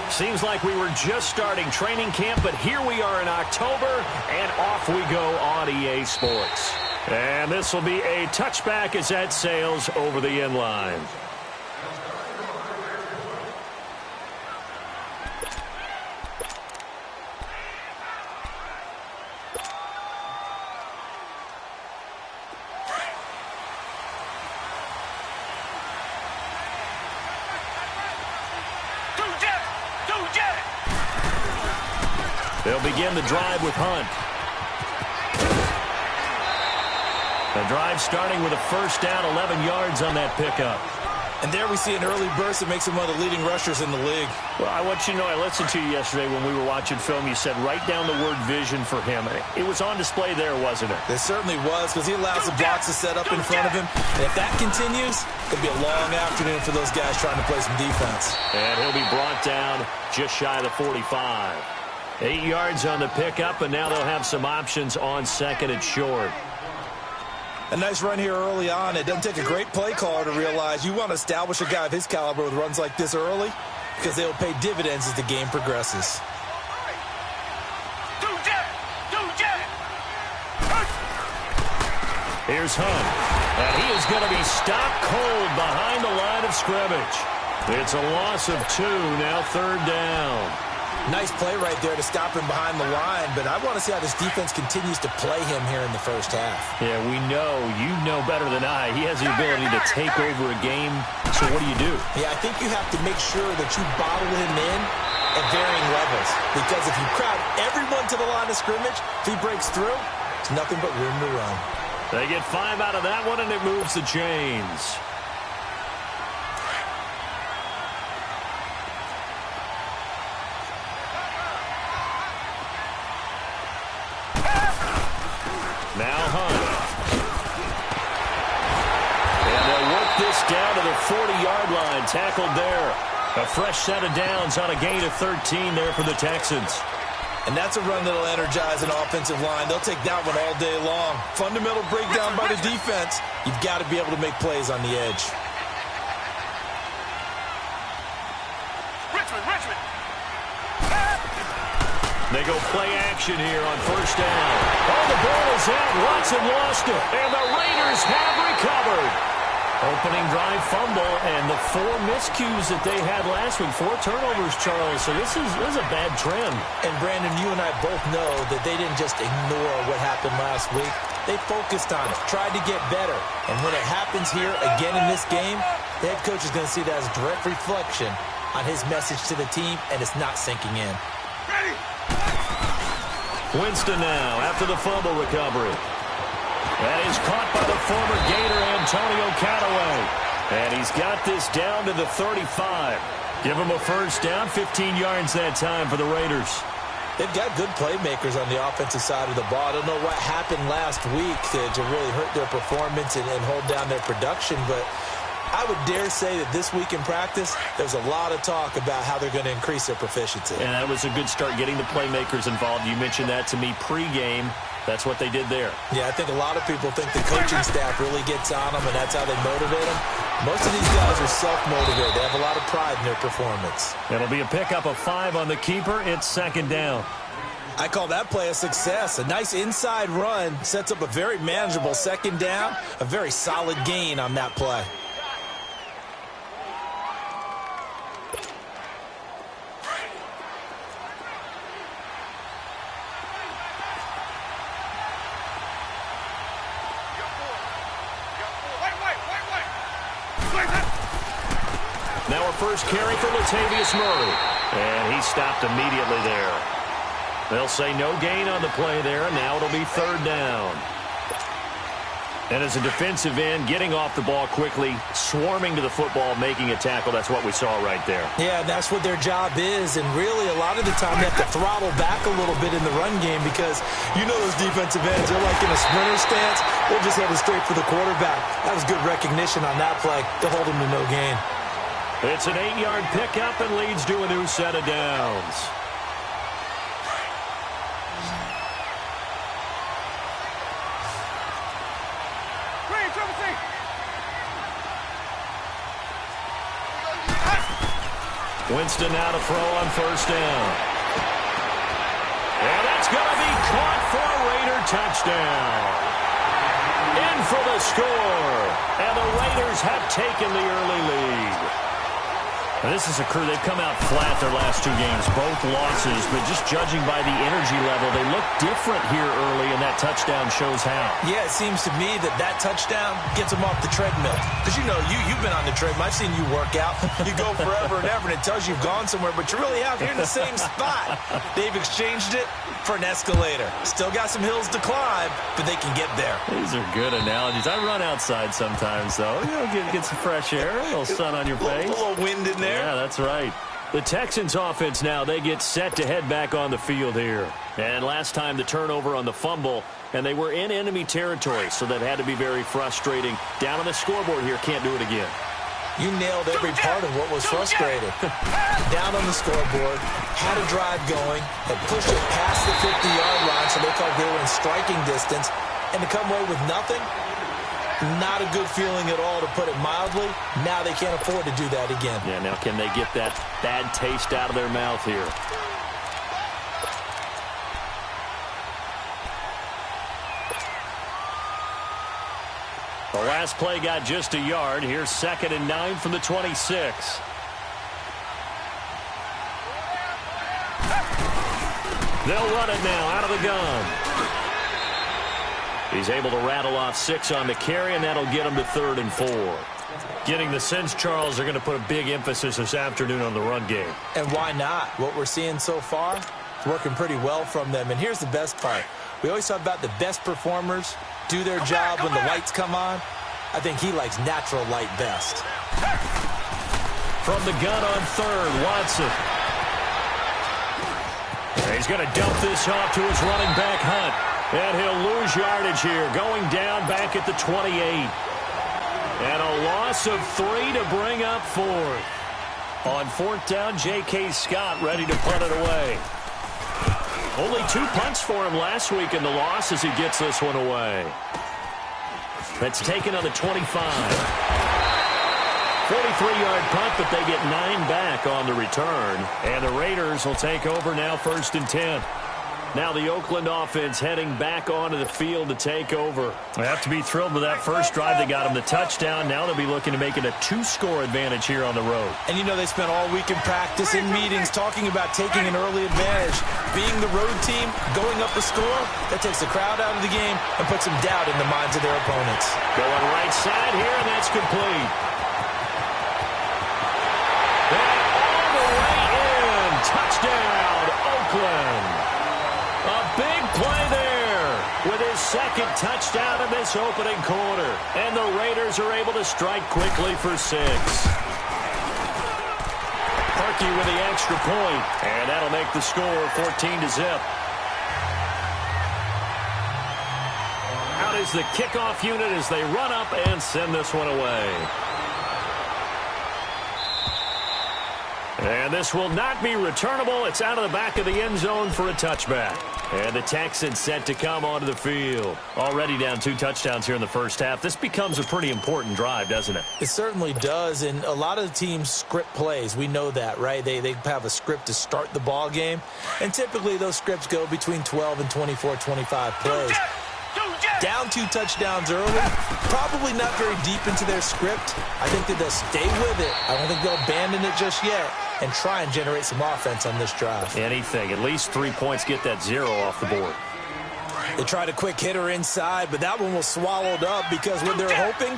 Seems like we were just starting training camp, but here we are in October, and off we go on EA Sports. And this will be a touchback as that sails over the end line. They'll begin the drive with Hunt. The drive starting with a first down, 11 yards on that pickup. And there we see an early burst that makes him one of the leading rushers in the league. Well, I want you to know, I listened to you yesterday when we were watching film. You said write down the word vision for him. It was on display there, wasn't it? It certainly was, because he allows the blocks to set up in front of him. And if that continues, it'll be a long afternoon for those guys trying to play some defense. And he'll be brought down just shy of the 45. 8 yards on the pickup, and now they'll have some options on second and short. A nice run here early on. It doesn't take a great play caller to realize you want to establish a guy of his caliber with runs like this early, because they will pay dividends as the game progresses. Here's Hunt, and he is going to be stopped cold behind the line of scrimmage. It's a loss of 2, now third down. Nice play right there to stop him behind the line, but I want to see how this defense continues to play him here in the first half. Yeah, we know. You know better than I. He has the ability to take over a game, so what do? Yeah, I think you have to make sure that you bottle him in at varying levels, because if you crowd everyone to the line of scrimmage, if he breaks through, it's nothing but room to run. They get 5 out of that one, and it moves the chains. Now Hunt. And they'll work this down to the 40-yard line. Tackled there. A fresh set of downs on a gain of 13 there for the Texans. And that's a run that'll energize an offensive line. They'll take that one all day long. Fundamental breakdown by the defense. You've got to be able to make plays on the edge. They go play action here on first down. Oh, the ball is out. Watson lost it. And the Raiders have recovered. Opening drive fumble, and the 4 miscues that they had last week. 4 turnovers, Charles. So this is a bad trend. And, Brandon, you and I both know that they didn't just ignore what happened last week. They focused on it, tried to get better. And when it happens here again in this game, the head coach is going to see that as a direct reflection on his message to the team, and it's not sinking in. Winston now after the fumble recovery. That is caught by the former Gator Antonio Callaway. And he's got this down to the 35. Give him a first down, 15 yards that time for the Raiders. They've got good playmakers on the offensive side of the ball. I don't know what happened last week to really hurt their performance and hold down their production, but I would dare say that this week in practice, there's a lot of talk about how they're going to increase their proficiency. And that was a good start, getting the playmakers involved. You mentioned that to me pregame. That's what they did there. Yeah, I think a lot of people think the coaching staff really gets on them, and that's how they motivate them. Most of these guys are self-motivated. They have a lot of pride in their performance. It'll be a pickup of 5 on the keeper. It's second down. I call that play a success. A nice inside run sets up a very manageable second down, a very solid gain on that play. Now our first carry for Latavius Murray. And he stopped immediately there. They'll say no gain on the play there, and now it'll be third down. And as a defensive end, getting off the ball quickly, swarming to the football, making a tackle, that's what we saw right there. Yeah, that's what their job is, and really a lot of the time they have to throttle back a little bit in the run game because you know those defensive ends, they're like in a sprinter stance. They're just headed straight for the quarterback. That was good recognition on that play to hold him to no gain. It's an 8-yard pickup and leads to a new set of downs. Winston now to throw on first down. And that's going to be caught for a Raider touchdown. In for the score. And the Raiders have taken the early lead. And this is a crew, they've come out flat their last two games, both losses, but just judging by the energy level, they look different here early, and that touchdown shows how. Yeah, it seems to me that touchdown gets them off the treadmill. Because, you know, you've been on the treadmill. I've seen you work out. You go forever and ever, and it tells you you've gone somewhere, but you really have. You're in the same spot. They've exchanged it for an escalator. Still got some hills to climb, but they can get there. These are good analogies. I run outside sometimes, though. You know, get some fresh air, a little sun on your face. A little wind in there. Yeah, that's right. The Texans offense now, they get set to head back on the field here. And last time the turnover on the fumble, and they were in enemy territory, so that had to be very frustrating. Down on the scoreboard here, can't do it again. You nailed every part of what was frustrating. Down on the scoreboard, had a drive going, had pushed it past the 50-yard line so they thought they were in striking distance, and to come away with nothing, not a good feeling at all, to put it mildly. Now they can't afford to do that again. Yeah, now can they get that bad taste out of their mouth here? The last play got just a yard. Here's 2nd and 9 from the 26. They'll run it now out of the gun. He's able to rattle off 6 on the carry, and that'll get him to 3rd and 4. Getting the sense, Charles, they're going to put a big emphasis this afternoon on the run game. And why not? What we're seeing so far, it's working pretty well from them. And here's the best part. We always talk about the best performers do their job when the lights come on. I think he likes natural light best. From the gun on 3rd, Watson. He's going to dump this off to his running back, Hunt. And he'll lose yardage here, going down back at the 28. And a loss of 3 to bring up 4th. On 4th down, J.K. Scott ready to punt it away. Only 2 punts for him last week in the loss as he gets this one away. That's taken on the 25. 43-yard punt, but they get 9 back on the return. And the Raiders will take over now, 1st and 10. Now the Oakland offense heading back onto the field to take over. They have to be thrilled with that first drive. They got them the touchdown. Now they'll be looking to make it a 2-score advantage here on the road. And you know they spent all week in practice, in meetings, talking about taking an early advantage. Being the road team, going up a score, that takes the crowd out of the game and puts some doubt in the minds of their opponents. Going right side here, and that's complete. And all the way in. Touchdown, Oakland. A big play there with his 2nd touchdown in this opening quarter. And the Raiders are able to strike quickly for 6. Parkey with the extra point, and that'll make the score 14-0. Out is the kickoff unit as they run up and send this one away. And this will not be returnable. It's out of the back of the end zone for a touchback. And the Texans set to come onto the field. Already down 2 touchdowns here in the first half. This becomes a pretty important drive, doesn't it? It certainly does, and a lot of the teams script plays. We know that, right? They have a script to start the ball game, and typically those scripts go between 12 and 24, 25 plays. Down 2 touchdowns early, probably not very deep into their script. I think that they'll stay with it. I don't think they'll abandon it just yet and try and generate some offense on this drive. Anything. At least 3 points, get that 0 off the board. They tried a quick hitter inside, but that one was swallowed up because what they're hoping,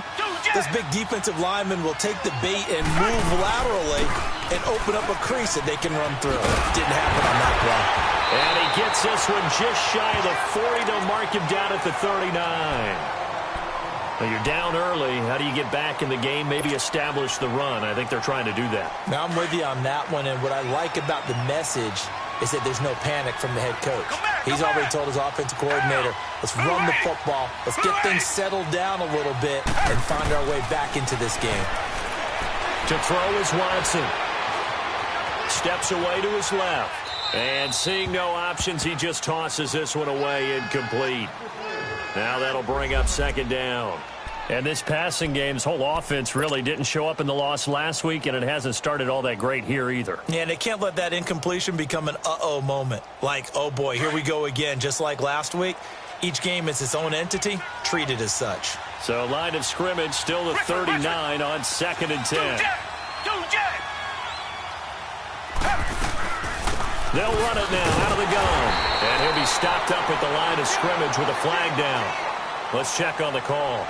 this big defensive lineman will take the bait and move laterally and open up a crease that they can run through. Didn't happen on that play. And he gets this one just shy of the 40 to mark him down at the 39. Now you're down early. How do you get back in the game? Maybe establish the run. I think they're trying to do that. Now I'm with you on that one, and what I like about the message is that there's no panic from the head coach. He's already told his offensive coordinator, let's run the football, let's get things settled down a little bit and find our way back into this game. To throw is Watson. Steps away to his left. And seeing no options, he just tosses this one away incomplete. Now that'll bring up 2nd down. And this passing game's whole offense really didn't show up in the loss last week, and it hasn't started all that great here either. Yeah, and they can't let that incompletion become an uh-oh moment. Like, oh boy, here we go again, just like last week. Each game is its own entity, treated as such. So line of scrimmage still the 39 on 2nd and 10. They'll run it now out of the gun. And he'll be stopped up at the line of scrimmage with a flag down. Let's check on the call.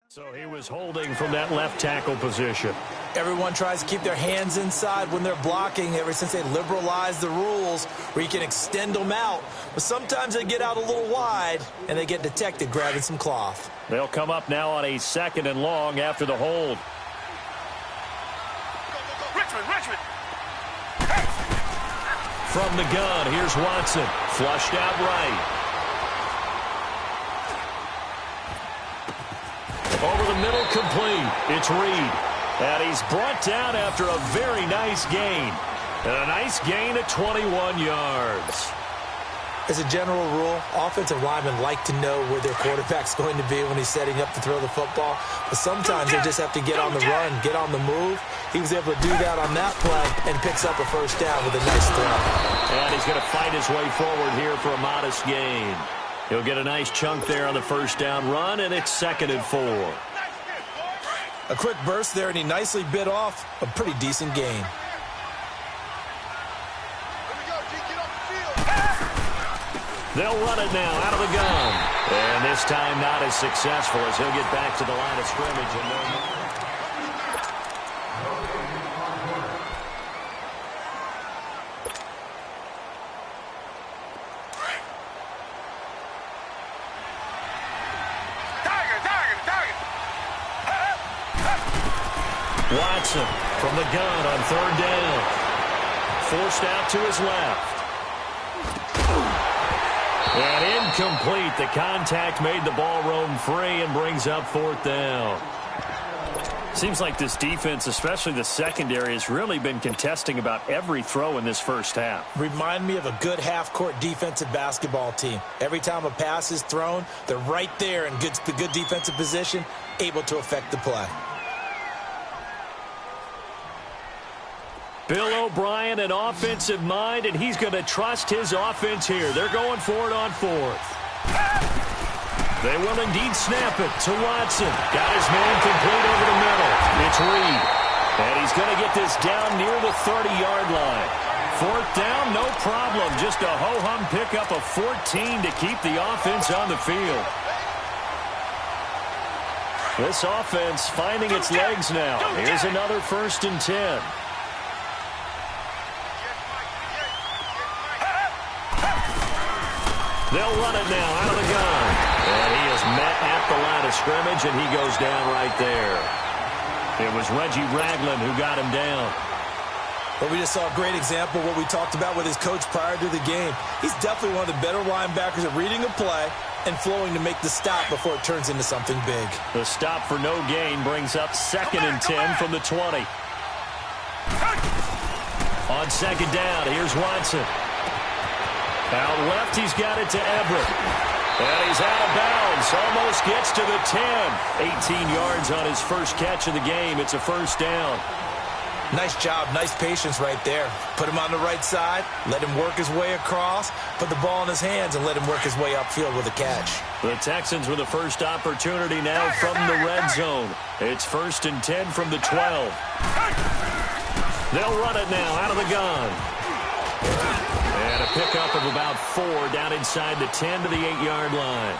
So he was holding from that left tackle position. Everyone tries to keep their hands inside when they're blocking ever since they liberalized the rules where you can extend them out. But sometimes they get out a little wide and they get detected grabbing some cloth. They'll come up now on a 2nd and long after the hold. Richmond. From the gun, here's Watson. Flushed out right. Over the middle, complete. It's Reed. And he's brought down after a very nice gain. And a nice gain of 21 yards. As a general rule, offensive linemen like to know where their quarterback's going to be when he's setting up to throw the football. But sometimes they just have to get on the run, get on the move. He was able to do that on that play and picks up a first down with a nice throw. And he's going to fight his way forward here for a modest gain. He'll get a nice chunk there on the first down run, and it's 2nd and 4. A quick burst there, and he nicely bit off a pretty decent gain. They'll run it now out of the gun. And this time not as successful as he'll get back to the line of scrimmage. And Watson from the gun on 3rd down. Forced out to his left. And incomplete. The contact made the ball roam free and brings up 4th down. Seems like this defense, especially the secondary, has really been contesting about every throw in this first half. Remind me of a good half-court defensive basketball team. Every time a pass is thrown, they're right there in the good defensive position, able to affect the play. Bill O'Brien, an offensive mind, and he's going to trust his offense here. They're going for it on 4th. They will indeed snap it to Watson. Got his man complete over the middle. It's Reed. And he's going to get this down near the 30-yard line. 4th down, no problem. Just a ho-hum pickup of 14 to keep the offense on the field. This offense finding its legs now. Here's another 1st and 10. They'll run it now out of the gun. And he is met at the line of scrimmage, and he goes down right there. It was Reggie Ragland who got him down. But we just saw a great example of what we talked about with his coach prior to the game. He's definitely one of the better linebackers at reading a play, and flowing to make the stop before it turns into something big. The stop for no gain brings up 2nd and 10 from the 20. On 2nd down, here's Watson. Out left, he's got it to Everett. And he's out of bounds. Almost gets to the 10. 18 yards on his first catch of the game. It's a 1st down. Nice job, nice patience right there. Put him on the right side, let him work his way across, put the ball in his hands, and let him work his way upfield with a catch. The Texans with the first opportunity now from the red zone. It's 1st and 10 from the 12. They'll run it now out of the gun. And a pickup of about 4 down inside the 10 to the 8-yard line.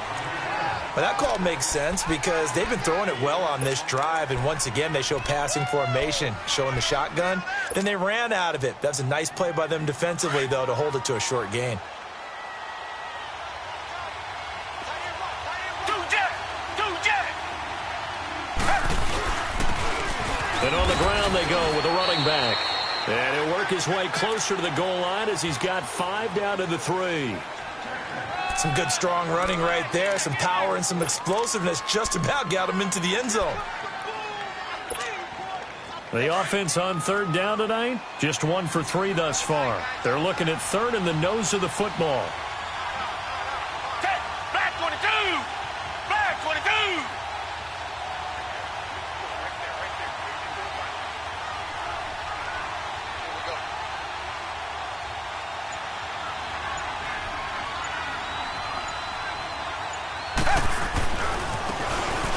Well, that call makes sense because they've been throwing it well on this drive, and once again they show passing formation, showing the shotgun. Then they ran out of it. That's a nice play by them defensively, though, to hold it to a short gain. And on the ground they go with a running back. And he'll work his way closer to the goal line as he's got 5 down to the 3. Some good, strong running right there. Some power and some explosiveness just about got him into the end zone. The offense on 3rd down tonight, just 1 for 3 thus far. They're looking at 3rd in the nose of the football. Black 22! Black 22!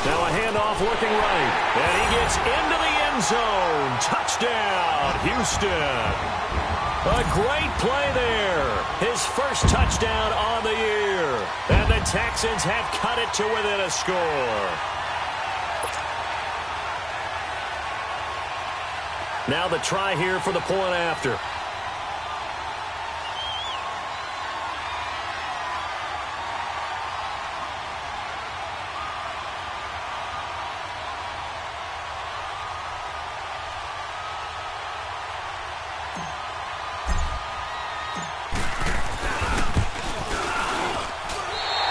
Now a handoff looking right. And he gets into the end zone. Touchdown, Houston. A great play there. His first touchdown on the year. And the Texans have cut it to within a score. Now the try here for the point after.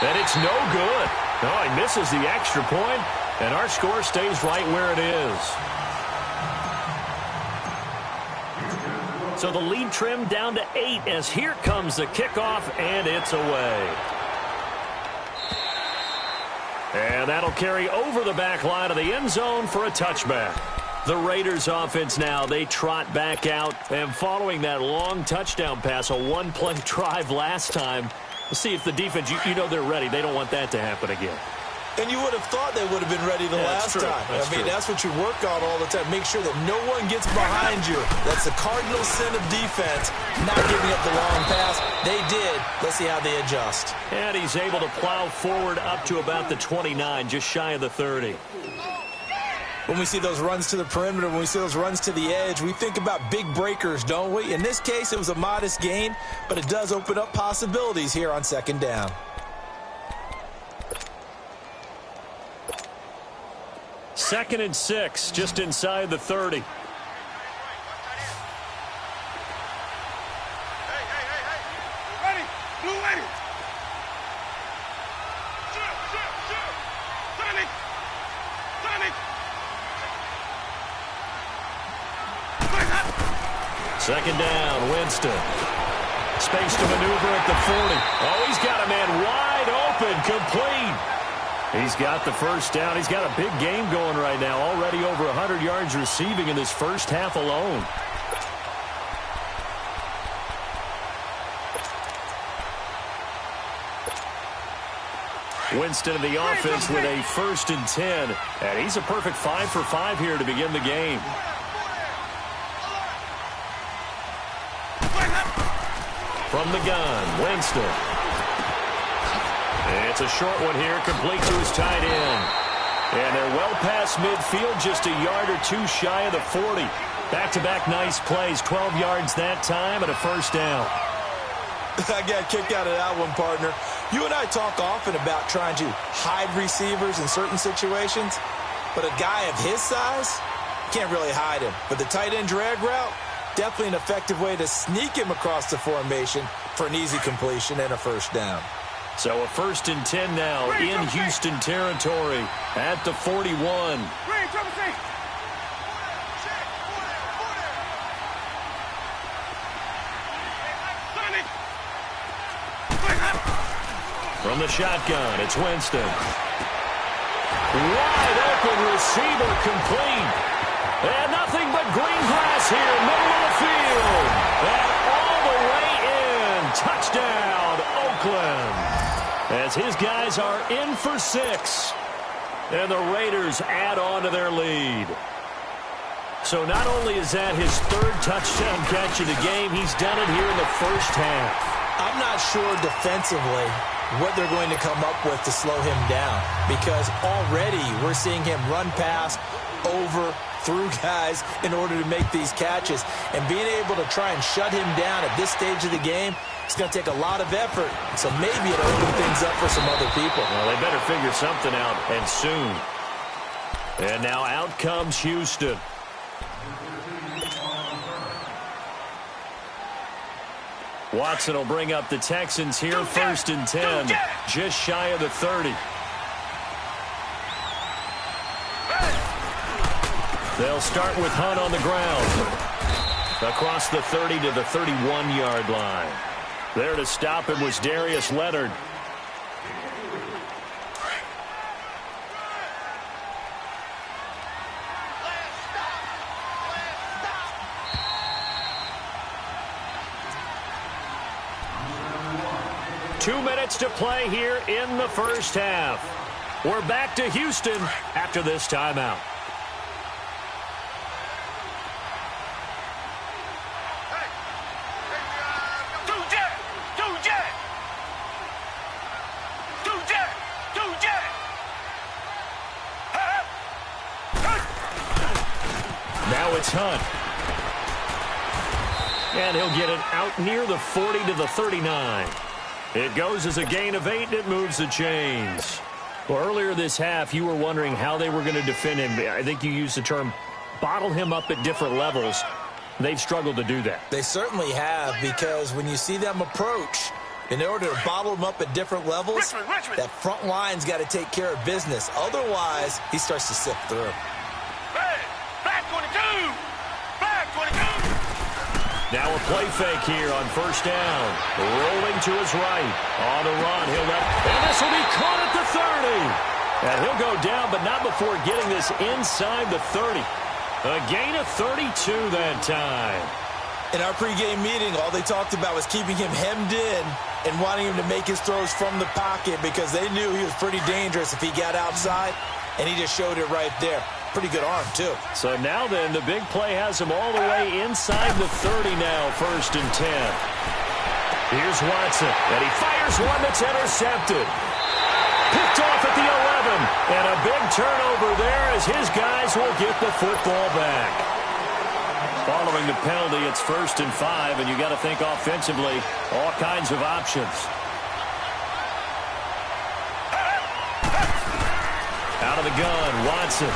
And it's no good. No, he misses the extra point, and our score stays right where it is. So the lead trimmed down to 8 as here comes the kickoff, and it's away. And that'll carry over the back line of the end zone for a touchback. The Raiders offense now, they trot back out, and following that long touchdown pass, a one-play drive last time, we'll see if the defense, you know they're ready. They don't want that to happen again. And you would have thought they would have been ready the last time. That's what you work on all the time. Make sure that no one gets behind you. That's the cardinal sin of defense, not giving up the long pass. They did. Let's see how they adjust. And he's able to plow forward up to about the 29, just shy of the 30. When we see those runs to the perimeter, when we see those runs to the edge, we think about big breakers, don't we? In this case, it was a modest gain, but it does open up possibilities here on 2nd down. Second and 6, just inside the 30. Ready! Blue ready! Sonic! Sonic! Second down, Winston. Space to maneuver at the 40. Oh, he's got a man wide open, complete. He's got the first down. He's got a big game going right now. Already over 100 yards receiving in this first half alone. Winston in the offense with a 1st and 10. And he's a perfect 5 for 5 here to begin the game. From the gun, Winston. It's a short one here, complete to his tight end. And they're well past midfield, just a yard or 2 shy of the 40. Back-to-back nice plays, 12 yards that time and a first down. I got a kick out of that one, partner. You and I talk often about trying to hide receivers in certain situations, but a guy of his size, can't really hide him. But the tight end drag route, definitely an effective way to sneak him across the formation for an easy completion and a first down. So a 1st and 10 now in Houston territory at the 41. From the shotgun, it's Winston. Wide open receiver complete. And nothing but green grass here, middle of the field. And all the way in. Touchdown, Oakland. As his guys are in for 6. And the Raiders add on to their lead. So not only is that his 3rd touchdown catch of the game, he's done it here in the first half. I'm not sure defensively what they're going to come up with to slow him down, because already we're seeing him run past, over, through guys in order to make these catches. And being able to try and shut him down at this stage of the game, it's going to take a lot of effort. So maybe it'll open things up for some other people. Well, they better figure something out, and soon. And now out comes Houston. Watson will bring up the Texans here, 1st and 10, just shy of the 30. They'll start with Hunt on the ground. Across the 30 to the 31-yard line. There to stop him was Darius Leonard. Two minutes to play here in the first half. We're back to Houston after this timeout. Now it's Hunt. And he'll get it out near the 40 to the 39. It goes as a gain of 8, and it moves the chains. Well, earlier this half, you were wondering how they were going to defend him. I think you used the term bottle him up at different levels. They've struggled to do that. They certainly have, because when you see them approach, in order to bottle him up at different levels, that front line's got to take care of business. Otherwise, he starts to sift through. Back 22! Back 22! Now a play fake here on 1st down. Rolling to his right. On the run, he'll let, and this will be caught at the 30. And he'll go down, but not before getting this inside the 30. A gain of 32 that time. In our pregame meeting, all they talked about was keeping him hemmed in and wanting him to make his throws from the pocket, because they knew he was pretty dangerous if he got outside, and he just showed it right there. Pretty good arm, too. So now then, the big play has him all the way inside the 30 now, 1st and 10. Here's Watson, and he fires one that's intercepted. Picked off at the 11, and a big turnover there as his guys will get the football back. Following the penalty, it's 1st and 5, and you got to think offensively, all kinds of options. Out of the gun, Watson.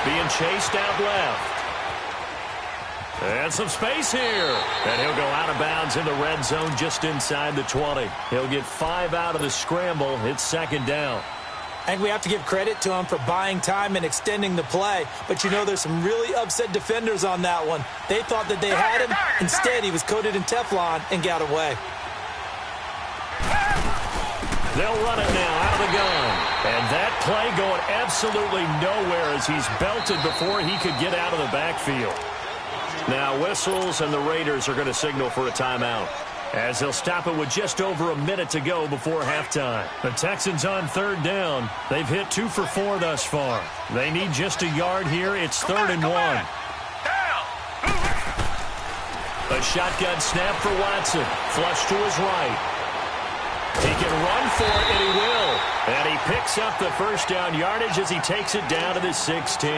Being chased out left. And some space here. And he'll go out of bounds in the red zone just inside the 20. He'll get 5 out of the scramble. It's 2nd down. I think we have to give credit to him for buying time and extending the play. But, you know, there's some really upset defenders on that one. They thought that they had him. Instead, he was coated in Teflon and got away. They'll run it now out of the gun. And that play going absolutely nowhere as he's belted before he could get out of the backfield. Now whistles, and the Raiders are going to signal for a timeout, as they'll stop it with just over a minute to go before halftime. The Texans on 3rd down. They've hit 2 for 4 thus far. They need just a yard here. It's 3rd and 1. A shotgun snap for Watson. Flush to his right. He can run for it, and he will. And he picks up the 1st down yardage as he takes it down to the 16.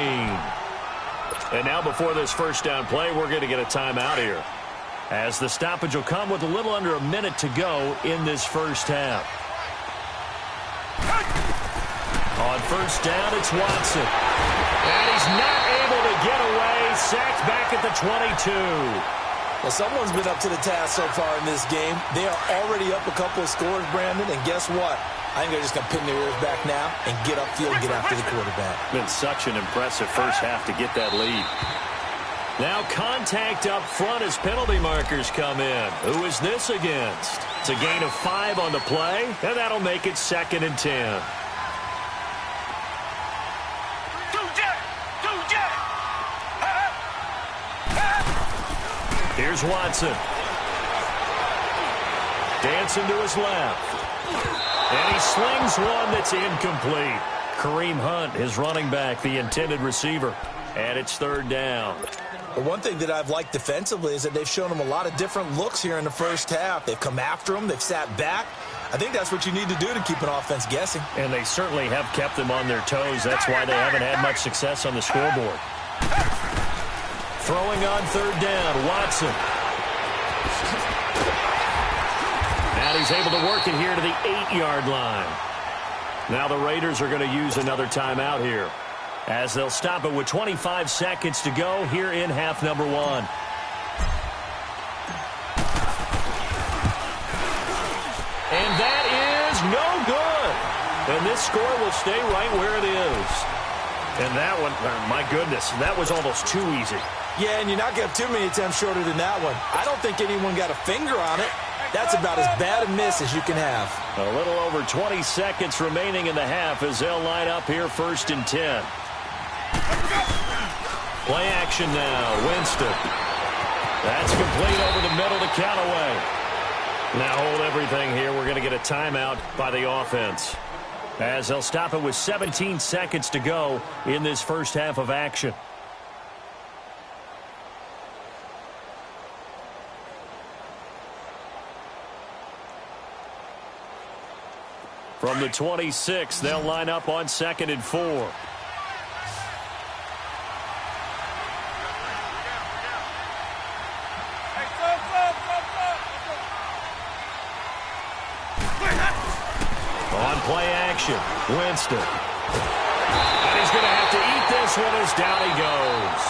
And now before this 1st down play, we're going to get a timeout here, as the stoppage will come with a little under a minute to go in this first half. On 1st down, it's Watson. And he's not able to get away. Sacked back at the 22. Well, someone's been up to the task so far in this game. They are already up a couple of scores, Brandon, and guess what? I think they're just going to pin their ears back now and get upfield and get after the quarterback. Been such an impressive first half to get that lead. Now contact up front as penalty markers come in. Who is this against? It's a gain of 5 on the play, and that'll make it 2nd and 10. Here's Watson. Dancing to his left. And he slings one that's incomplete. Kareem Hunt, his running back, the intended receiver. And it's 3rd down. But one thing that I've liked defensively is that they've shown him a lot of different looks here in the first half. They've come after him. They've sat back. I think that's what you need to do to keep an offense guessing. And they certainly have kept them on their toes. That's why they haven't had much success on the scoreboard. Throwing on 3rd down, Watson. And he's able to work it here to the 8-yard line. Now the Raiders are going to use another timeout here, as they'll stop it with 25 seconds to go here in half number 1. And that is no good. And this score will stay right where it is. And that one, my goodness, that was almost too easy. Yeah, and you're not going to have too many attempts shorter than that one. I don't think anyone got a finger on it. That's about as bad a miss as you can have. A little over 20 seconds remaining in the half as they'll line up here 1st and 10. Play action now, Winston. That's complete over the middle to Callaway. Now hold everything here. We're going to get a timeout by the offense, as they'll stop it with 17 seconds to go in this first half of action. From the 26, they'll line up on 2nd and 4. On play action, Winston. And he's going to have to eat this one as down he goes.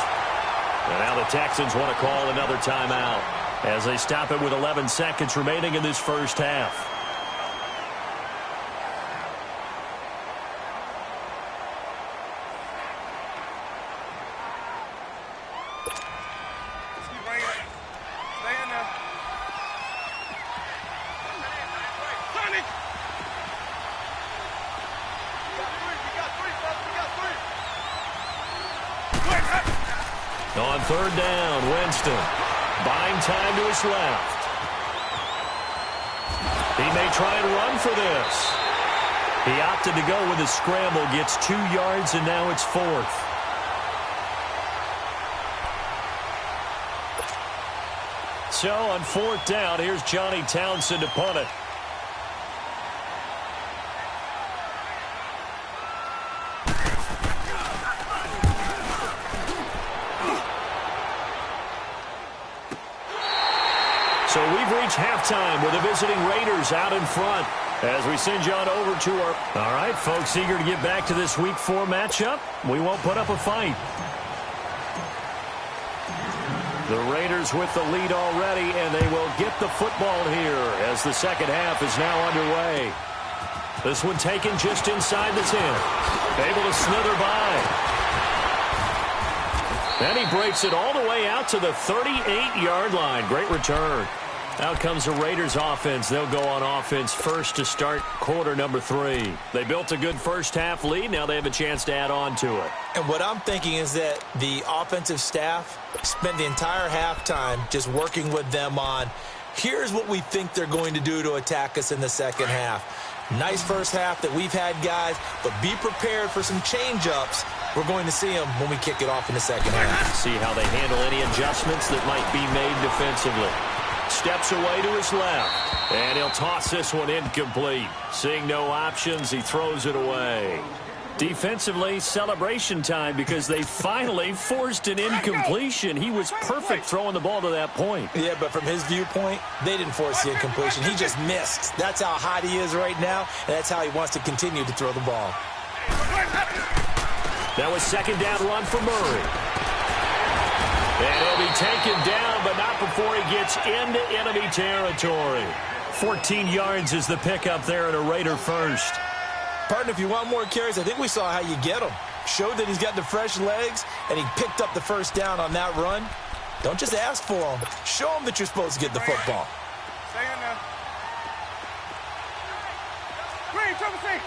And now the Texans want to call another timeout as they stop it with 11 seconds remaining in this first half. On 3rd down, Winston. Buying time to his left. He may try and run for this. He opted to go with a scramble, gets 2 yards, and now it's 4th. So on 4th down, here's Johnny Townsend to punt it. So we've reached halftime with the visiting Raiders out in front as we send you on over to our... All right, folks, eager to get back to this Week 4 matchup. We won't put up a fight. The Raiders with the lead already, and they will get the football here as the second half is now underway. This one taken just inside the 10. Able to slither by. And he breaks it all the way out to the 38-yard line. Great return. Out comes the Raiders offense. They'll go on offense first to start quarter number 3. They built a good first half lead. Now they have a chance to add on to it. And what I'm thinking is that the offensive staff spent the entire halftime just working with them on, here's what we think they're going to do to attack us in the second half. Nice first half that we've had, guys, but be prepared for some change-ups. We're going to see them when we kick it off in the second half. See how they handle any adjustments that might be made defensively. Steps away to his left, and he'll toss this one incomplete. Seeing no options, he throws it away. Defensively, celebration time because they finally forced an incompletion. He was perfect throwing the ball to that point. Yeah, but from his viewpoint, they didn't force the incompletion. He just missed. That's how hot he is right now, and that's how he wants to continue to throw the ball. That was second down run for Murray. And he'll be taken down, but not before before he gets into enemy territory. 14 yards is the pickup there at a Raider first. Partner, if you want more carries, I think we saw how you get them. Showed that he's got the fresh legs, and he picked up the first down on that run. Don't just ask for them. Show them that you're supposed to get the football. Stay in there. Green, triple C.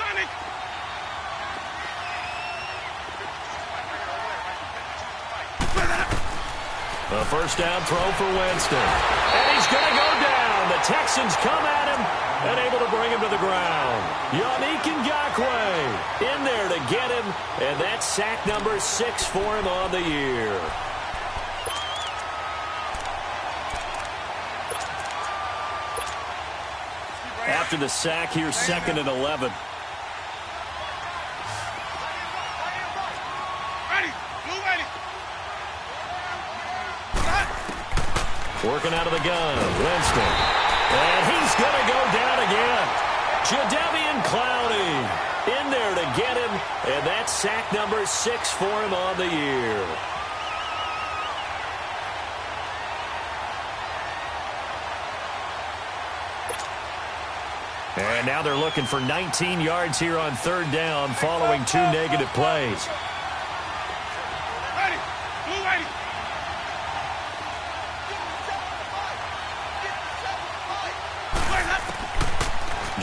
Sonny. A first down throw for Winston. And he's going to go down. The Texans come at him and able to bring him to the ground. Yannick Ngakoue in there to get him, and that's sack number 6 for him on the year. After the sack, here's 2nd and 11. Working out of the gun, Winston. And he's going to go down again. Jadeveon Clowney in there to get him, and that's sack number 6 for him on the year. And now they're looking for 19 yards here on 3rd down following 2 negative plays.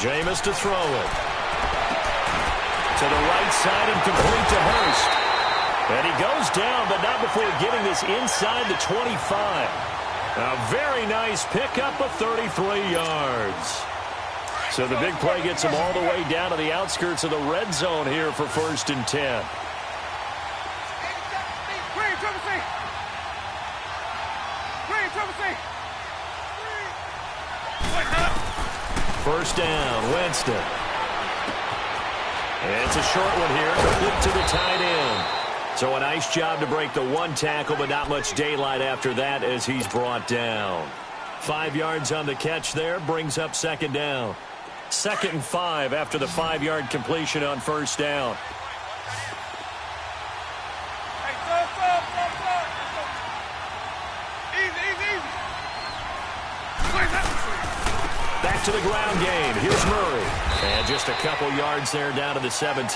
Jameis to throw it. To the right side and complete to Hurst. And he goes down, but not before getting this inside the 25. A very nice pickup of 33 yards. So the big play gets him all the way down to the outskirts of the red zone here for 1st and 10. First down, Winston. And it's a short one here, complete to the tight end. So a nice job to break the 1 tackle, but not much daylight after that as he's brought down. 5 yards on the catch there, brings up 2nd down. 2nd and 5 after the 5-yard completion on 1st down. Back to the ground game. Here's Murray. And just a couple yards there down to the 17.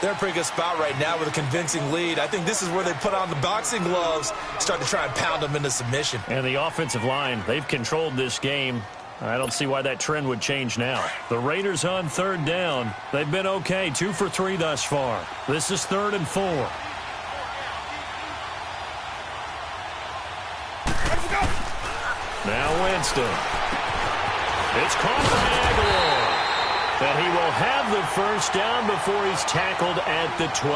They're in a pretty good spot right now with a convincing lead. I think this is where they put on the boxing gloves, start to try and pound them into submission. And the offensive line, they've controlled this game. I don't see why that trend would change now. The Raiders on 3rd down. They've been okay, 2 for 3 thus far. This is 3rd and 4. Now Winston. It's caught by Aguilar. And he will have the first down before he's tackled at the 12.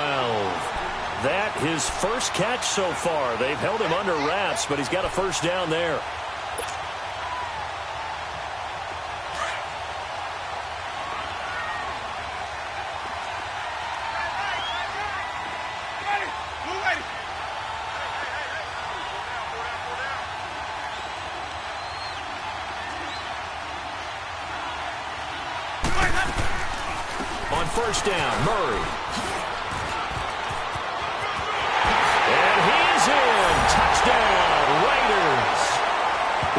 That his first catch so far. They've held him under wraps, but he's got a first down there. On first down, Murray. And he's in. Touchdown, Raiders.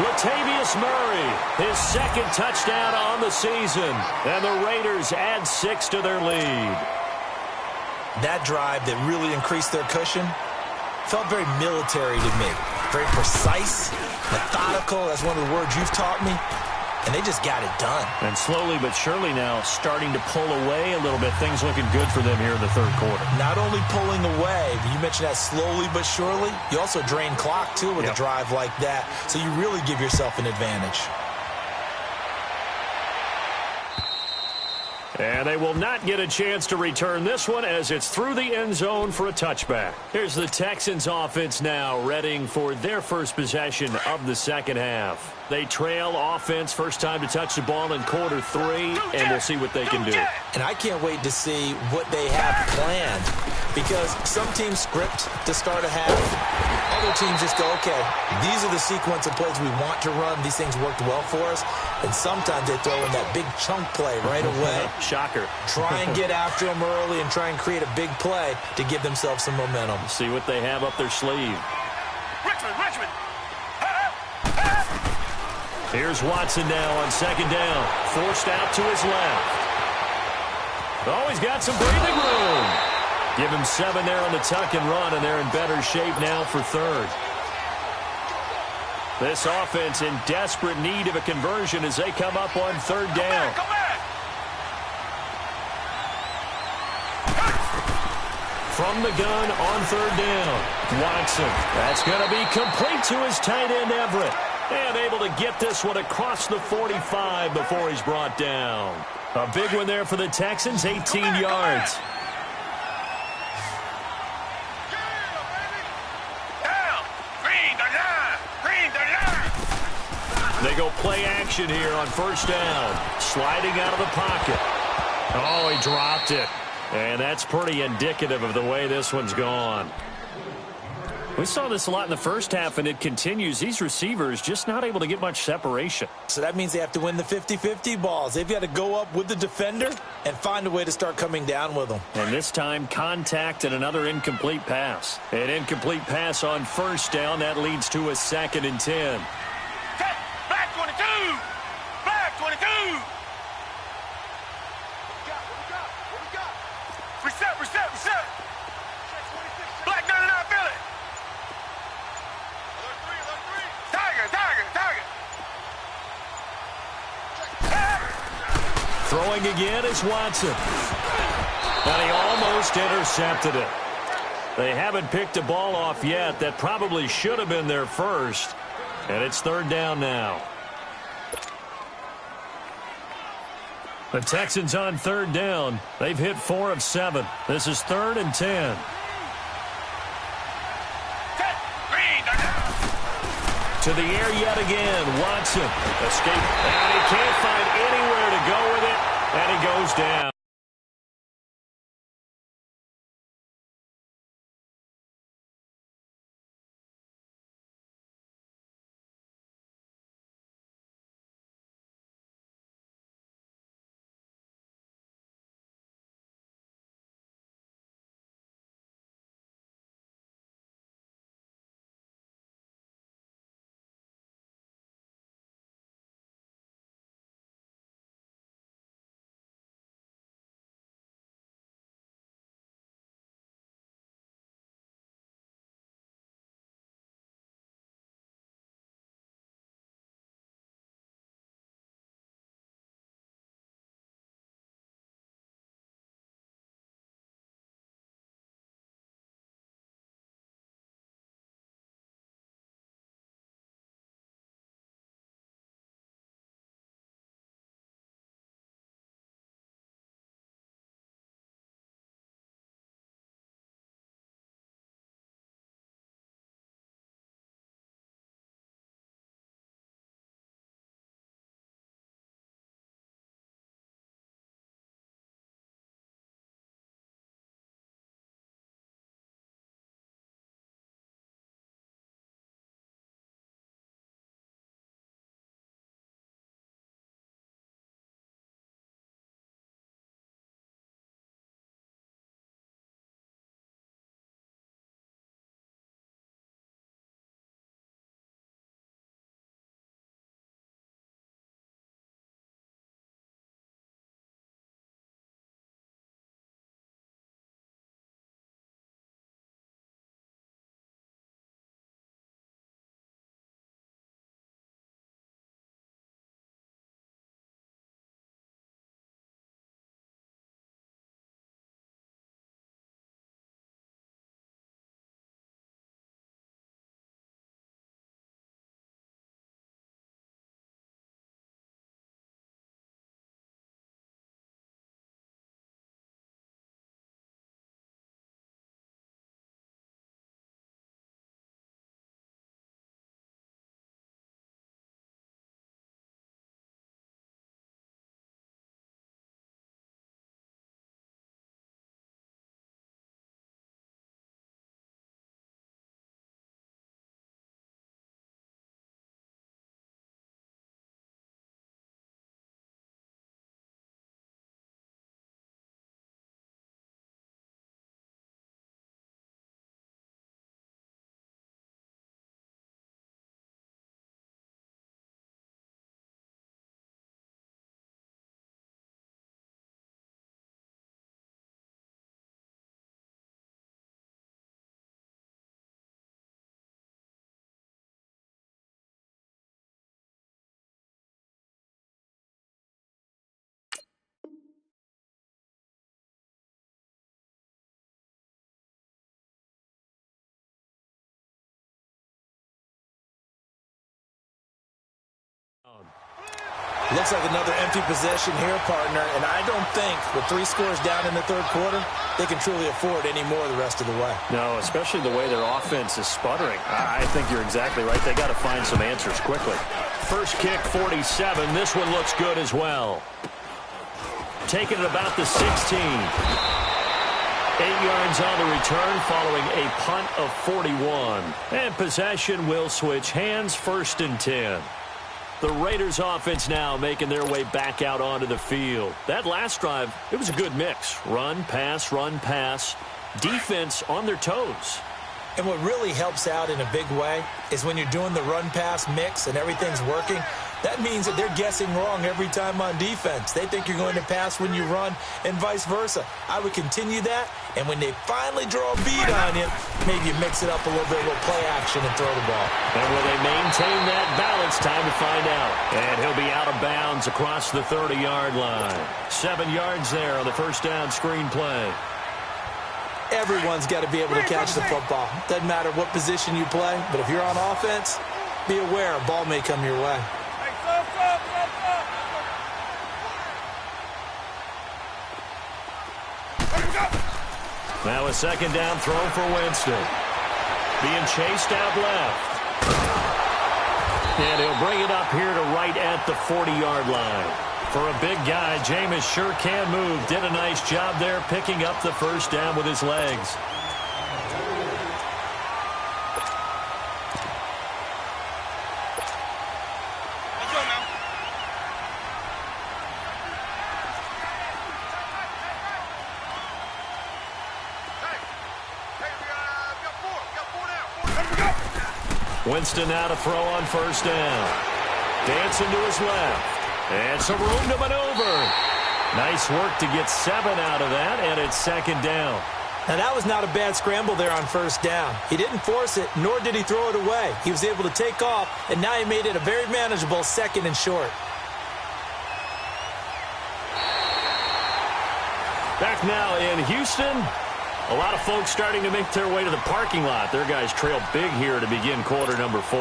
Latavius Murray, his 2nd touchdown on the season. And the Raiders add 6 to their lead. That drive that really increased their cushion felt very military to me. Very precise, methodical. That's one of the words you've taught me. And they just got it done. And slowly but surely now starting to pull away a little bit. Things looking good for them here in the 3rd quarter. Not only pulling away, but you mentioned that slowly but surely. You also drain clock, too, with a drive like that. So you really give yourself an advantage. And they will not get a chance to return this one as it's through the end zone for a touchback. Here's the Texans offense now, readying for their first possession of the 2nd half. They trail offense, first time to touch the ball in quarter 3, and we'll see what they can do. And I can't wait to see what they have planned because some teams script to start a half. Other teams just go, okay, these are the sequence of plays we want to run. These things worked well for us. And sometimes they throw in that big chunk play right away. Shocker. Try and get after them early and try and create a big play to give themselves some momentum. See what they have up their sleeve. Richmond. Here's Watson now on second down. Forced out to his left. Oh, he's got some breathing room. Give him 7 there on the tuck and run, and they're in better shape now for third. This offense in desperate need of a conversion as they come up on third down. Come back. From the gun on third down, Watson. That's going to be complete to his tight end, Everett. And able to get this one across the 45 before he's brought down. A big one there for the Texans, 18 yards. They go play action here on first down. Sliding out of the pocket. Oh, he dropped it. And that's pretty indicative of the way this one's gone. We saw this a lot in the first half, and it continues. These receivers just not able to get much separation. So that means they have to win the 50-50 balls. They've got to go up with the defender and find a way to start coming down with them. And this time, contact and another incomplete pass. An incomplete pass on first down. That leads to a 2nd and 10. Black 22. Black 22. What we got? Reset. Black 99, Philly. Tiger. Throwing again is Watson. And he almost intercepted it. They haven't picked a ball off yet. That probably should have been their first. And it's third down now. The Texans on third down. They've hit 4 of 7. This is 3rd and 10. To the air yet again. Watson. Escape. And he can't find anywhere to go with it. And he goes down. Looks like another empty possession here, partner, and I don't think with 3 scores down in the third quarter, they can truly afford any more the rest of the way. No, especially the way their offense is sputtering. I think you're exactly right. They got to find some answers quickly. First kick, 47. This one looks good as well. Taking it about the 16. 8 yards on the return following a punt of 41. And possession will switch hands, 1st and 10. The Raiders offense now making their way back out onto the field. That last drive, it was a good mix. Run, pass, defense on their toes. And what really helps out in a big way is when you're doing the run-pass mix and everything's working, that means that they're guessing wrong every time on defense. They think you're going to pass when you run and vice versa. I would continue that, and when they finally draw a bead on you, maybe you mix it up a little bit, a little play action and throw the ball. And will they maintain that balance? Time to find out. And he'll be out of bounds across the 30-yard line. 7 yards there on the first down screen play. Everyone's got to be able to catch the football. Doesn't matter what position you play, but if you're on offense, be aware a ball may come your way. Now a second down throw for Winston. Being chased out left. And he'll bring it up here to right at the 40-yard line. For a big guy, Jameis sure can move. Did a nice job there picking up the first down with his legs. Winston now to throw on first down. Dancing to his left. And some room to maneuver. Nice work to get 7 out of that, and it's second down. Now, that was not a bad scramble there on first down. He didn't force it, nor did he throw it away. He was able to take off, and now he made it a very manageable 2nd and short. Back now in Houston. A lot of folks starting to make their way to the parking lot. Their guys trail big here to begin quarter number 4.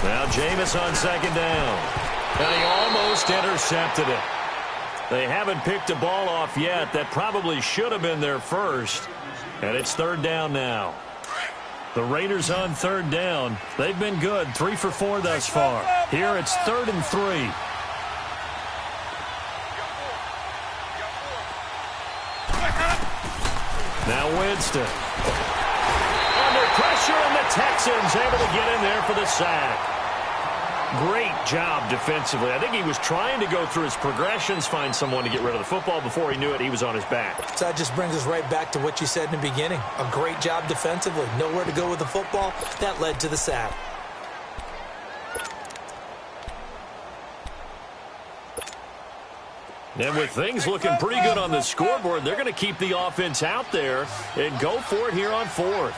Now Jameis on second down. And he almost intercepted it. They haven't picked a ball off yet. That probably should have been their first. And it's third down now. The Raiders on third down. They've been good. 3 for 4 thus far. Here it's 3rd and 3. Now Winston. Under pressure, and the Texans able to get in there for the sack. Great job defensively. I think he was trying to go through his progressions, find someone to get rid of the football. Before he knew it, he was on his back. So that just brings us right back to what you said in the beginning. A great job defensively. Nowhere to go with the football. That led to the sack. And with things looking pretty good on the scoreboard, they're going to keep the offense out there and go for it here on 4th.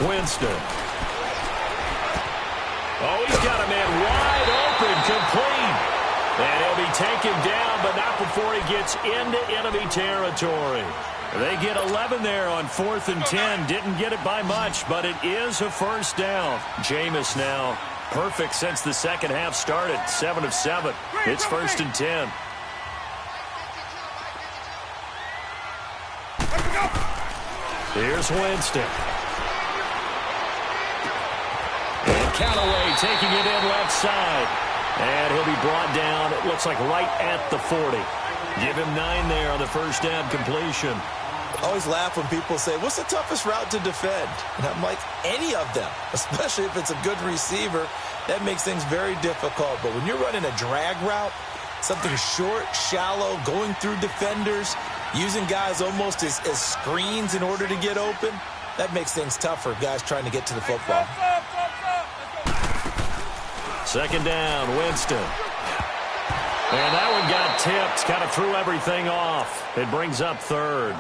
Winston. Oh, he's got a man wide open, complete. And he'll be taken down, but not before he gets into enemy territory. They get 11 there on 4th and 10. Didn't get it by much, but it is a first down. Jameis now perfect since the second half started. 7 of 7. It's 1st and 10. Here's Winston. And Callaway taking it in left side. And he'll be brought down, it looks like right at the 40. Give him 9 there on the first down completion. I always laugh when people say, what's the toughest route to defend? And I'm like, any of them, especially if it's a good receiver. That makes things very difficult. But when you're running a drag route, something short, shallow, going through defenders, using guys almost as screens in order to get open, that makes things tougher, guys trying to get to the football. Second down, Winston. And that one got tipped, kind of threw everything off. It brings up 3rd.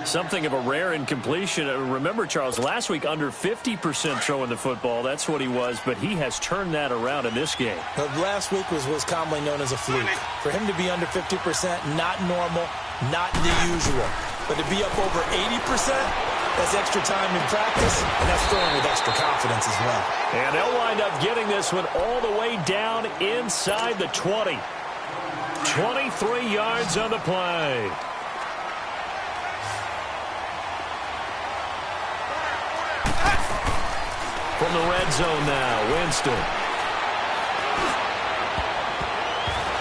Something of a rare incompletion. Remember, Charles, last week under 50% throwing the football. That's what he was, but he has turned that around in this game. Last week was commonly known as a fluke. For him to be under 50%, not normal, not the usual. But to be up over 80%, that's extra time in practice, and that's throwing with extra confidence as well. And they'll wind up getting this one all the way down inside the 20. 23 yards on the play. From the red zone now, Winston.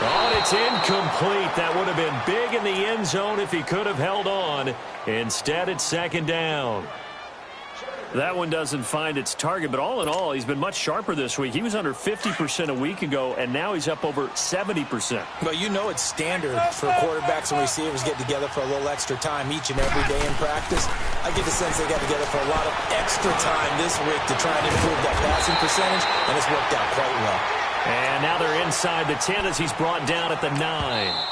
Oh, it's incomplete. That would have been big in the end zone if he could have held on. Instead, it's second down. That one doesn't find its target, but all in all, he's been much sharper this week. He was under 50% a week ago, and now he's up over 70%. Well, you know it's standard for quarterbacks and receivers get together for a little extra time each and every day in practice. I get the sense they got together for a lot of extra time this week to try and improve that passing percentage, and it's worked out quite well. And now they're inside the 10 as he's brought down at the 9.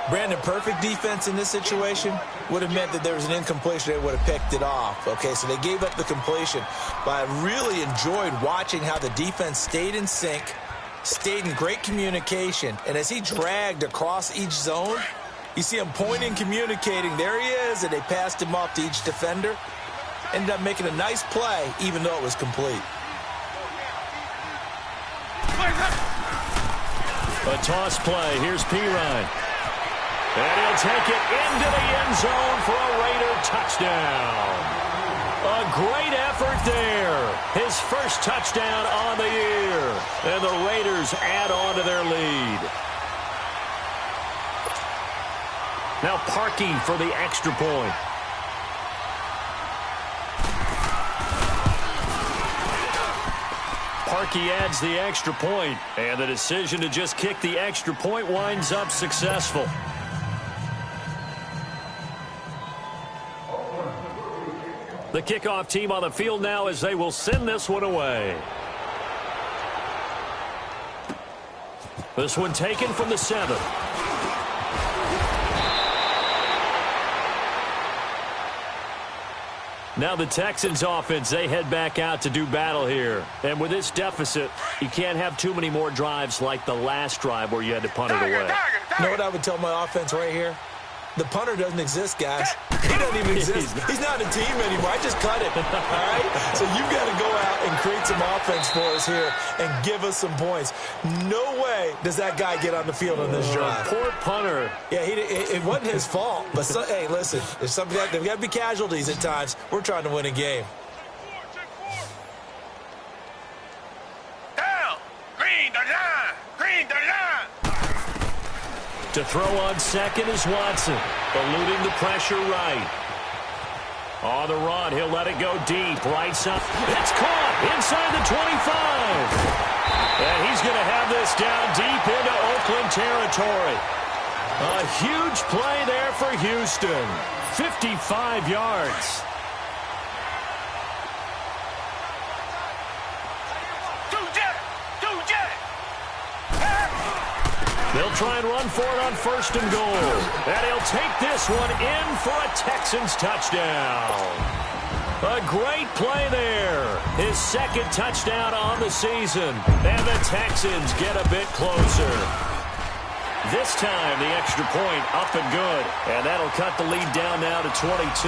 Brandon, perfect defense in this situation would have meant that there was an incompletion. They would have picked it off. Okay, so they gave up the completion. But I really enjoyed watching how the defense stayed in sync, stayed in great communication. And as he dragged across each zone, you see him pointing, communicating. There he is, and they passed him off to each defender. Ended up making a nice play, even though it was complete. A toss play. Here's Pirine. And he'll take it into the end zone for a Raider touchdown. A great effort there. His first touchdown on the year. And the Raiders add on to their lead. Now Parkey for the extra point. Parkey adds the extra point, and the decision to just kick the extra point winds up successful. The kickoff team on the field now as they will send this one away. This one taken from the 7. Now the Texans offense, they head back out to do battle here. And with this deficit, you can't have too many more drives like the last drive where you had to punt it away. You know what I would tell my offense right here? The punter doesn't exist, guys. He doesn't even exist. He's not a team anymore. I just cut it, all right? So you've got to go out and create some offense for us here and give us some points. No way does that guy get on the field on this drive. Poor punter. Yeah, it wasn't his fault. But, hey, listen, there's got to be casualties at times. We're trying to win a game. Down. Green the line. Green the line. To throw on second is Watson, eluding the pressure right. On the run, he'll let it go deep, right side. It's caught inside the 25. And he's going to have this down deep into Oakland territory. A huge play there for Houston. 55 yards. They'll try and run for it on first and goal. And he'll take this one in for a Texans touchdown. A great play there. His second touchdown on the season. And the Texans get a bit closer. This time, the extra point up and good. And that'll cut the lead down now to 22.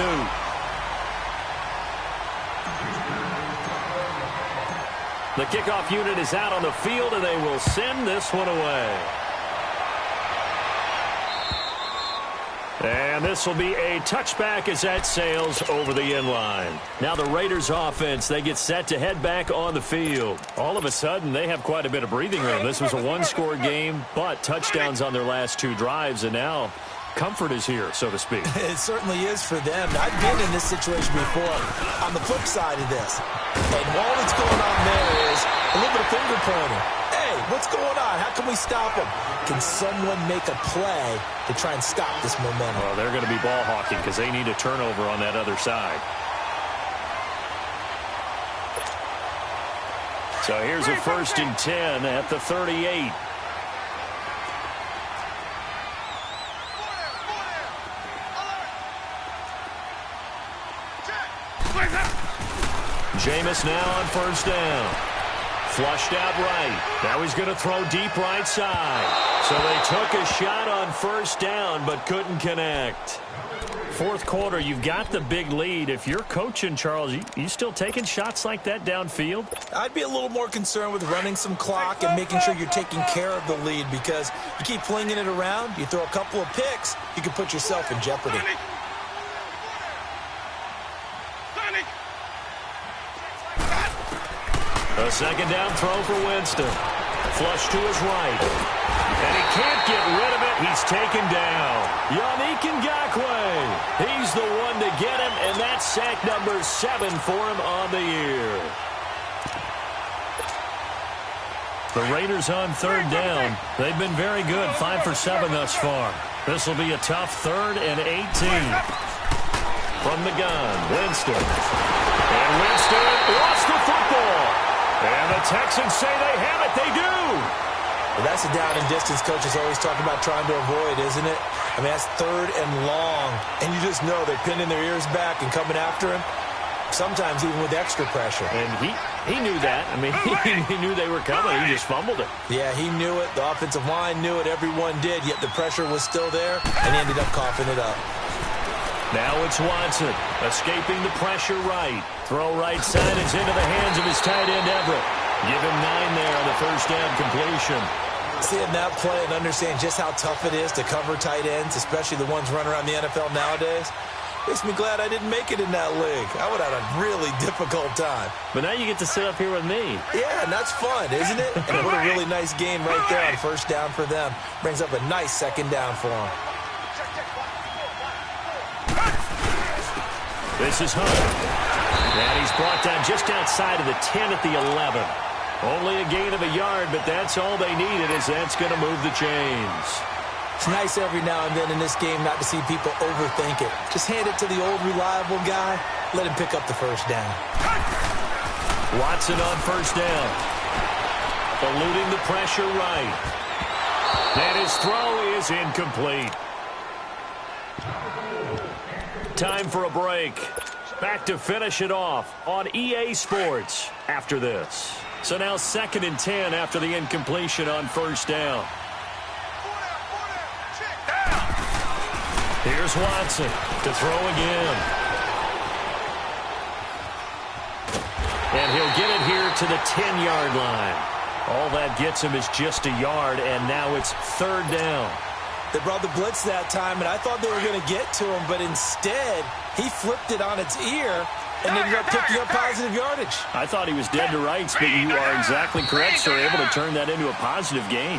The kickoff unit is out on the field, and they will send this one away. And this will be a touchback as that sails over the end line. Now the Raiders offense, they get set to head back on the field. All of a sudden, they have quite a bit of breathing room. This was a one-score game, but touchdowns on their last 2 drives, and now comfort is here, so to speak. It certainly is for them. I've been in this situation before on the flip side of this. And all that's going on there is a little bit of finger pointing. Hey, what's going on? How can we stop them? Can someone make a play to try and stop this momentum? Well, they're going to be ball hawking because they need a turnover on that other side. So here's a 1st and 10 at the 38. Jameis now on first down. Flushed out right. Now he's going to throw deep right side. So they took a shot on first down but couldn't connect. Fourth quarter, you've got the big lead. If you're coaching, Charles, you still taking shots like that downfield? I'd be a little more concerned with running some clock and making sure you're taking care of the lead, because you keep flinging it around, you throw a couple of picks, you can put yourself in jeopardy. A second down throw for Winston. Flush to his right. And he can't get rid of it. He's taken down. Yannick Ngakoue. He's the one to get him, and that's sack number 7 for him on the year. The Raiders on third down. They've been very good, 5 for 7 thus far. This will be a tough 3rd and 18. From the gun, Winston. And Winston lost the football. And the Texans say they have it. They do. Well, that's a down and distance coaches always talk about trying to avoid, isn't it? I mean, that's 3rd and long. And you just know they're pinning their ears back and coming after him, sometimes even with extra pressure. And he knew that. I mean, he knew they were coming. He just fumbled it. Yeah, he knew it. The offensive line knew it. Everyone did, yet the pressure was still there, and he ended up coughing it up. Now it's Watson, escaping the pressure right. Throw right side, it's into the hands of his tight end, Everett. Give him 9 there on the first down completion. Seeing that play and understand just how tough it is to cover tight ends, especially the ones running around the NFL nowadays, makes me glad I didn't make it in that league. I would have had a really difficult time. But now you get to sit up here with me. Yeah, and that's fun, isn't it? And what a really nice gain right there on first down for them. Brings up a nice second down for them. This is Hunt. And he's brought down just outside of the 10 at the 11. Only a gain of a yard, but that's all they needed, as that's going to move the chains. It's nice every now and then in this game not to see people overthink it. Just hand it to the old reliable guy. Let him pick up the first down. Watson on first down. Eluding the pressure right. And his throw is incomplete. Time for a break. Back to finish it off on EA Sports after this. So now 2nd and 10 after the incompletion on first down. Here's Watson to throw again. And he'll get it here to the 10-yard line. All that gets him is just a yard, and now it's 3rd down. They brought the blitz that time, and I thought they were going to get to him, but instead, he flipped it on its ear and ended up picking up positive yardage. I thought he was dead to rights, but you are exactly correct, sir. Able to turn that into a positive gain.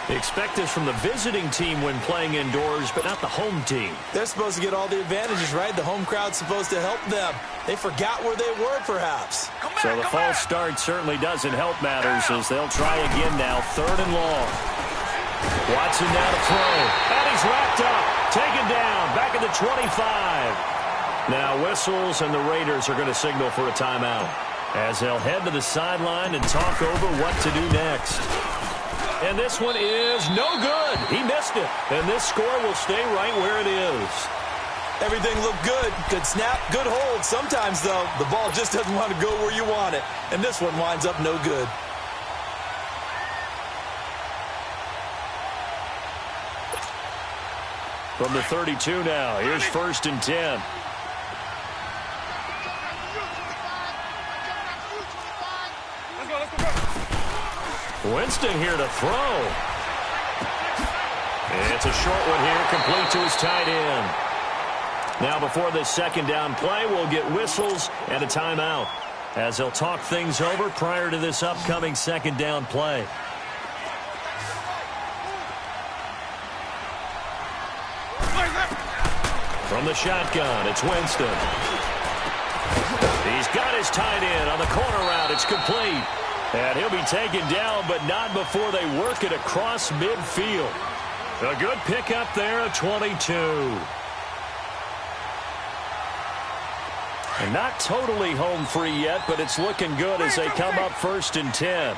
They expect this from the visiting team when playing indoors, but not the home team. They're supposed to get all the advantages, right? The home crowd's supposed to help them. They forgot where they were, perhaps. So the false start certainly doesn't help matters, as they'll try again now, 3rd and long. Watson now to throw. And he's wrapped up. Taken down. Back at the 25. Now whistles, and the Raiders are going to signal for a timeout, as they'll head to the sideline and talk over what to do next. And this one is no good. He missed it. And this score will stay right where it is. Everything looked good. Good snap, good hold. Sometimes, though, the ball just doesn't want to go where you want it. And this one winds up no good. From the 32 now, here's 1st and 10. Winston here to throw. And it's a short one here, complete to his tight end. Now before this 2nd down play, we'll get whistles and a timeout, as they'll talk things over prior to this upcoming 2nd down play. From the shotgun, it's Winston. He's got his tight end on the corner route. It's complete. And he'll be taken down, but not before they work it across midfield. A good pickup there at 22. And not totally home free yet, but it's looking good as they come up 1st and 10.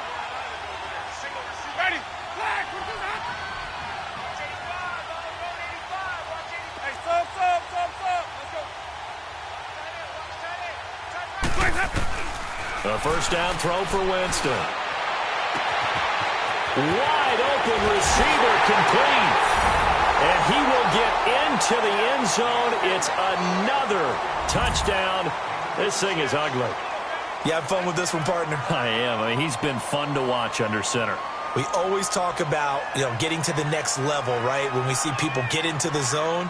A first down throw for Winston. Wide open receiver complete. And he will get into the end zone. It's another touchdown. This thing is ugly. You have fun with this one, partner? I am. I mean, he's been fun to watch under center. We always talk about, getting to the next level, right? When we see people get into the zone,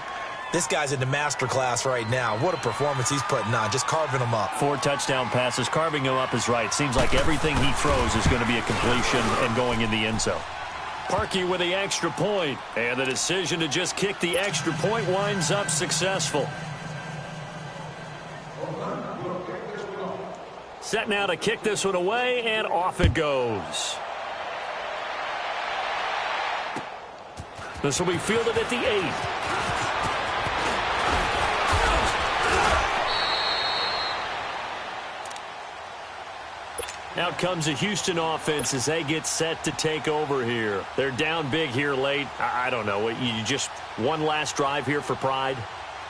this guy's in the master class right now. What a performance he's putting on, just carving them up. 4 touchdown passes. Carving him up is right. Seems like everything he throws is going to be a completion and going in the end zone. Parkey with the extra point, and the decision to just kick the extra point winds up successful. Set now to kick this one away, and off it goes. This will be fielded at the 8. Out comes the Houston offense as they get set to take over here. They're down big here late. I don't know. You just one last drive here for pride?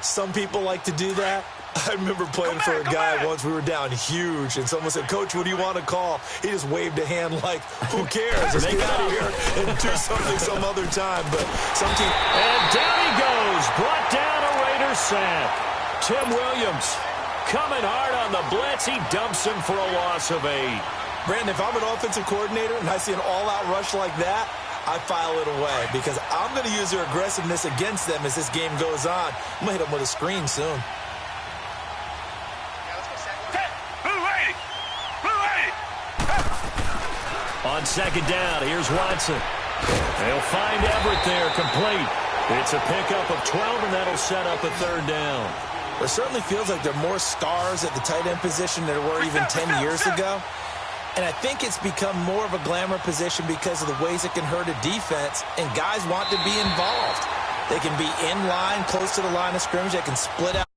Some people like to do that. I remember playing for a guy once. We were down huge, and someone said, "Coach, what do you want to call?" He just waved a hand like, who cares? Let's get out of here and do something some other time. But some team... And down he goes. Brought down a Raiders sack. Tim Williams coming hard on the blitz. He dumps him for a loss of 8. Brandon, if I'm an offensive coordinator and I see an all-out rush like that, I file it away because I'm going to use their aggressiveness against them as this game goes on. I'm going to hit them with a screen soon. On second down, here's Watson. They'll find Everett there, complete. It's a pickup of 12, and that'll set up a third down. It certainly feels like there are more stars at the tight end position than there were even 10 years ago. And I think it's become more of a glamour position because of the ways it can hurt a defense, and guys want to be involved. They can be in line, close to the line of scrimmage. They can split out.